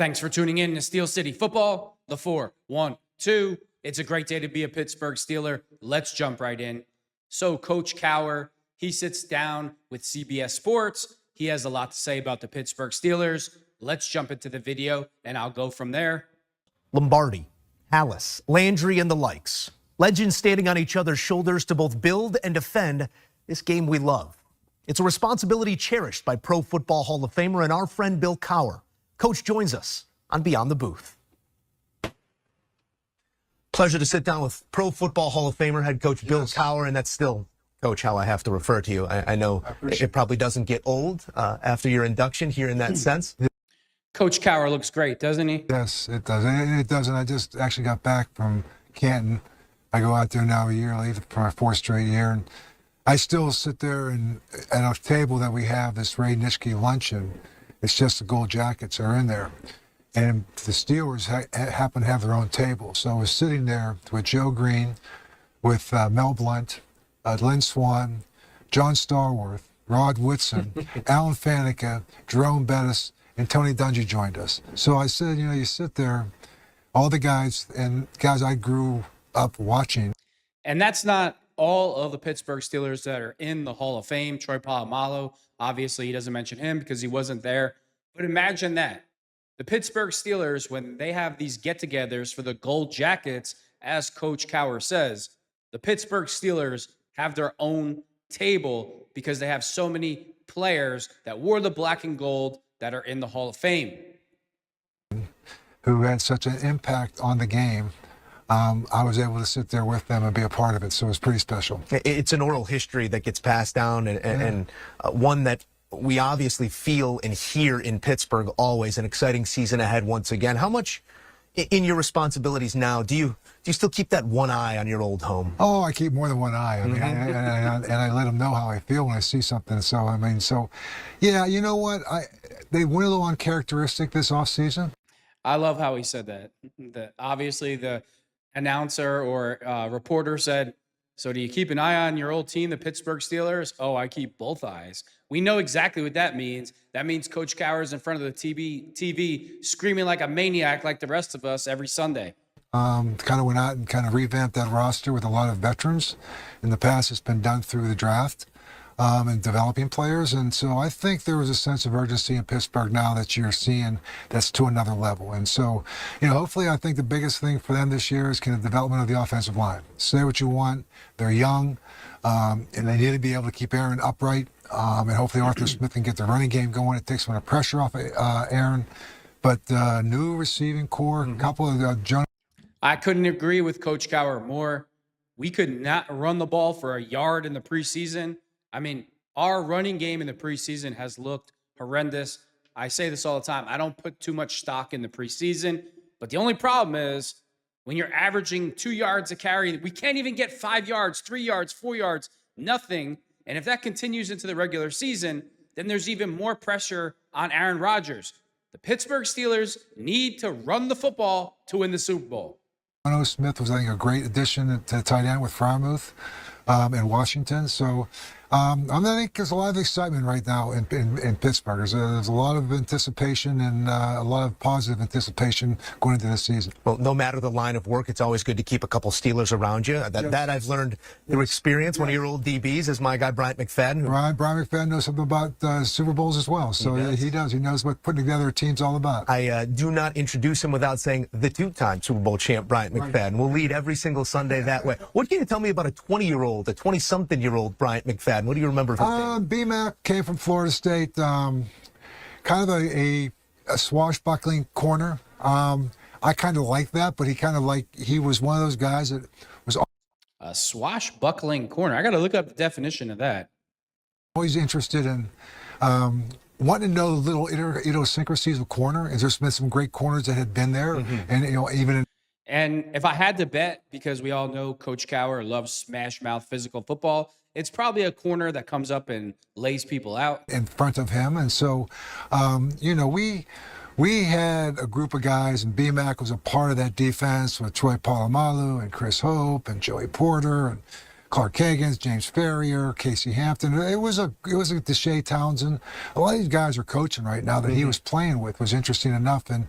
Thanks for tuning in to Steel City Football, the 4-1-2. It's a great day to be a Pittsburgh Steeler. Let's jump right in. So Coach Cowher, he sits down with CBS Sports. He has a lot to say about the Pittsburgh Steelers. Let's jump into the video, and I'll go from there. Lombardi, Hallis, Landry, and the likes. Legends standing on each other's shoulders to both build and defend this game we love. It's a responsibility cherished by Pro Football Hall of Famer and our friend Bill Cowher. Coach joins us on Beyond the Booth. Pleasure to sit down with Pro Football Hall of Famer head coach Bill Cowher, and that's still, Coach, how I have to refer to you. I know it probably doesn't get old after your induction here in that sense. Coach Cowher looks great, doesn't he? Yes, it does. It doesn't. I just actually got back from Canton. I go out there now yearly for my fourth straight year, and I still sit there and at a table that we have this Ray Nitschke luncheon. It's just the Gold Jackets are in there. And the Steelers happen to have their own table. So I was sitting there with Joe Green, with Mel Blount, Lynn Swan, John Starworth, Rod Whitson, Alan Faneca, Jerome Bettis, and Tony Dungy joined us. So I said, you know, you sit there, all the guys and guys I grew up watching. And that's not all of the Pittsburgh Steelers that are in the Hall of Fame. Troy Polamalu, obviously he doesn't mention him because he wasn't there. But imagine that. The Pittsburgh Steelers, when they have these get-togethers for the Gold Jackets, as Coach Cowher says, the Pittsburgh Steelers have their own table because they have so many players that wore the black and gold that are in the Hall of Fame. Who had such an impact on the game. I was able to sit there with them and be a part of it, so it was pretty special. It's an oral history that gets passed down, and one that we obviously feel and hear in Pittsburgh always. An exciting season ahead once again. How much in your responsibilities now do you still keep that one eye on your old home? Oh, I keep more than one eye. I mean, and I let them know how I feel when I see something. So I mean, yeah, you know what? They went a little uncharacteristic this offseason. I love how he said that. Obviously, the announcer or reporter said, so do you keep an eye on your old team, the Pittsburgh Steelers? Oh, I keep both eyes. We know exactly what that means. That means Coach Cowher is in front of the TV screaming like a maniac like the rest of us every Sunday. Kind of went out and kind of revamped that roster with a lot of veterans. In the past, it's been done through the draft and developing players. And so I think there was a sense of urgency in Pittsburgh now that you're seeing that's to another level. And so, you know, hopefully I think the biggest thing for them this year is kind of development of the offensive line. Say what you want. They're young, and they need to be able to keep Aaron upright. And hopefully Arthur Smith can get the running game going. It takes some of the pressure off Aaron. But new receiving core, a couple of Jonah. I couldn't agree with Coach Cowher more. We could not run the ball for a yard in the preseason. I mean, our running game in the preseason has looked horrendous. I say this all the time. I don't put too much stock in the preseason. But the only problem is when you're averaging 2 yards a carry, we can't even get 5 yards, 3 yards, 4 yards, nothing. And if that continues into the regular season, then there's even more pressure on Aaron Rodgers. The Pittsburgh Steelers need to run the football to win the Super Bowl. Arthur Smith was, I think, a great addition to tight end with Frymouth in Washington. So I think there's a lot of excitement right now in Pittsburgh. There's a lot of anticipation and a lot of positive anticipation going into this season. Well, no matter the line of work, it's always good to keep a couple Steelers around you. That I've learned through experience. One of your old DBs is my guy, Bryant McFadden. Brian McFadden knows something about Super Bowls as well. So he does. He knows what putting together a team's all about. I do not introduce him without saying the two-time Super Bowl champ, Bryant McFadden. We'll lead every single Sunday that way. What can you tell me about a 20-year-old, a 20-something-year-old Bryant McFadden? What do you remember of him? B-Mac came from Florida State, kind of a swashbuckling corner. I kind of like that, but he was one of those guys that was a swashbuckling corner. I got to look up the definition of that. Always interested in wanting to know the little idiosyncrasies of corner. And there's been some great corners that had been there, and you know, even in. And if I had to bet, because we all know Coach Cowher loves smash mouth physical football, it's probably a corner that comes up and lays people out in front of him. And so, you know, we had a group of guys, and B-Mac was a part of that defense with Troy Polamalu and Chris Hope and Joey Porter and Clark Hagans, James Ferrier, Casey Hampton. It was a Deshae Townsend. A lot of these guys are coaching right now that he was playing with was interesting enough. And,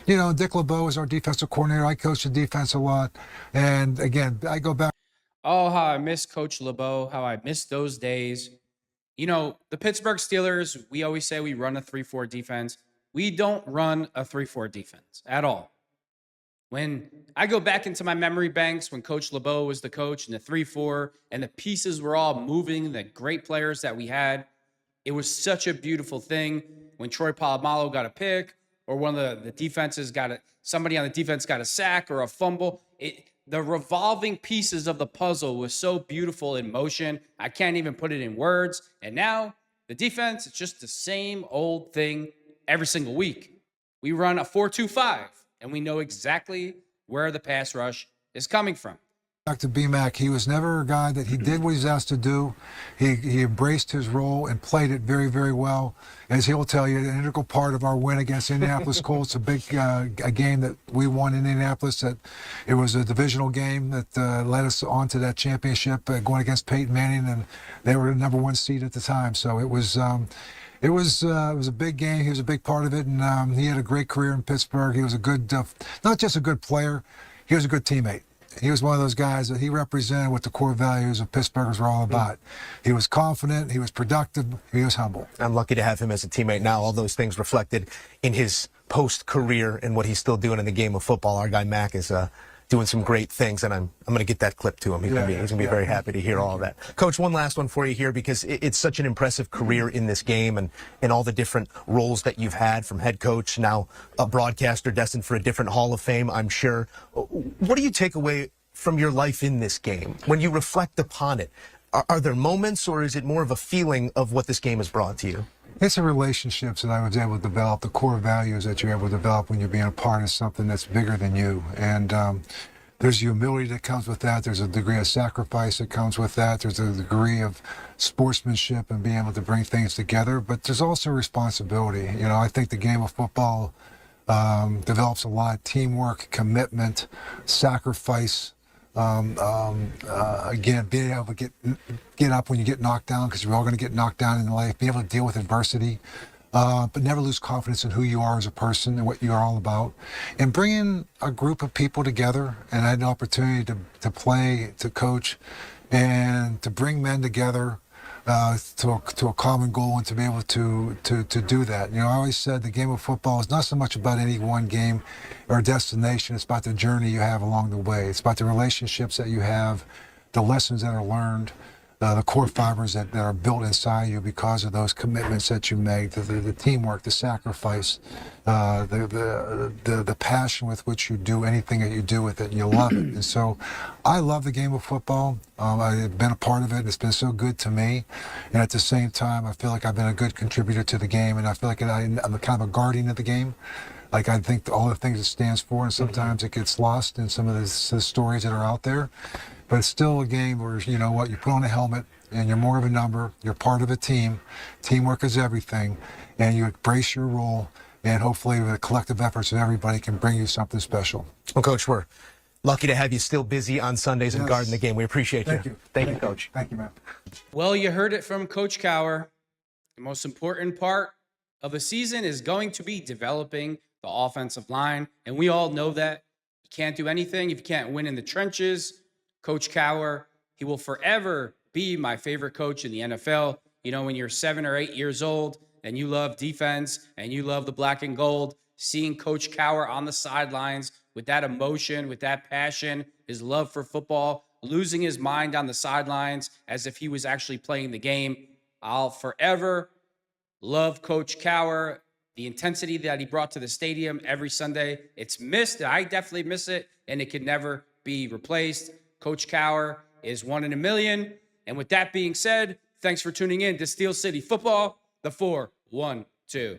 Dick LeBeau is our defensive coordinator. I coach the defense a lot. And again, I go back. Oh, how I miss Coach LeBeau, how I miss those days. The Pittsburgh Steelers, we always say we run a 3-4 defense. We don't run a 3-4 defense at all. When I go back into my memory banks, when Coach LeBeau was the coach in the 3-4 and the pieces were all moving, the great players that we had, it was such a beautiful thing. When Troy Polamalu got a pick or one of the defenses somebody on the defense got a sack or a fumble, the revolving pieces of the puzzle was so beautiful in motion. I can't even put it in words. And now the defense, it's just the same old thing every single week. We run a 4-2-5, and we know exactly where the pass rush is coming from. Back to BMAC, he was never a guy that he did what he was asked to do. He embraced his role and played it very, very well. As he'll tell you, an integral part of our win against Indianapolis Colts, a big a game that we won in Indianapolis. That it was a divisional game that led us on to that championship, going against Peyton Manning, and they were the number 1 seed at the time. So it was a big game. He was a big part of it, and he had a great career in Pittsburgh. He was a good, not just a good player, he was a good teammate. He was one of those guys that he represented what the core values of Pittsburghers were all about. He was confident, he was productive, he was humble. I'm lucky to have him as a teammate now. All those things reflected in his post-career and what he's still doing in the game of football. Our guy Mac is doing some great things, and I'm going to get that clip to him. He's going to be very happy to hear all of that. Coach, one last one for you here, because it's such an impressive career in this game and all the different roles that you've had, from head coach, now a broadcaster destined for a different Hall of Fame, I'm sure. What do you take away from your life in this game when you reflect upon it? Are there moments, or is it more of a feeling of what this game has brought to you? It's the relationships that I was able to develop, the core values that you're able to develop when you're being a part of something that's bigger than you. And there's humility that comes with that. There's a degree of sacrifice that comes with that. There's a degree of sportsmanship and being able to bring things together. But there's also responsibility. I think the game of football develops a lot of teamwork, commitment, sacrifice. Again, being able to get up when you get knocked down, because we're all going to get knocked down in life, being able to deal with adversity, but never lose confidence in who you are as a person and what you're all about, and bringing a group of people together. And I had an opportunity to play, to coach, and to bring men together to a common goal, and to be able to do that. I always said the game of football is not so much about any one game or destination. It's about the journey you have along the way. It's about the relationships that you have, the lessons that are learned, the core fibers that are built inside you because of those commitments that you make, the teamwork, the sacrifice, the passion with which you do anything that you do with it, and you love it. And so I love the game of football. I've been a part of it. It's been so good to me. And at the same time, I feel like I've been a good contributor to the game, and I feel like I'm kind of a guardian of the game. Like, I think all the things it stands for, and sometimes it gets lost in some of the stories that are out there. But it's still a game where, you know what, you put on a helmet and you're more of a number, you're part of a team, teamwork is everything, and you embrace your role, and hopefully the collective efforts of everybody can bring you something special. Well, Coach, we're lucky to have you still busy on Sundays and guarding the game. We appreciate you. Thank you. Thank you, Coach. Thank you, man. Well, you heard it from Coach Cowher. The most important part of the season is going to be developing the offensive line, and we all know that. You can't do anything if you can't win in the trenches. Coach Cowher, he will forever be my favorite coach in the NFL. You know, when you're 7 or 8 years old and you love defense and you love the black and gold, seeing Coach Cowher on the sidelines with that emotion, with that passion, his love for football, losing his mind on the sidelines as if he was actually playing the game. I'll forever love Coach Cowher. The intensity that he brought to the stadium every Sunday, it's missed. I definitely miss it, and it can never be replaced. Coach Cowher is 1 in a million. And with that being said, thanks for tuning in to Steel City Football, the 4-1-2.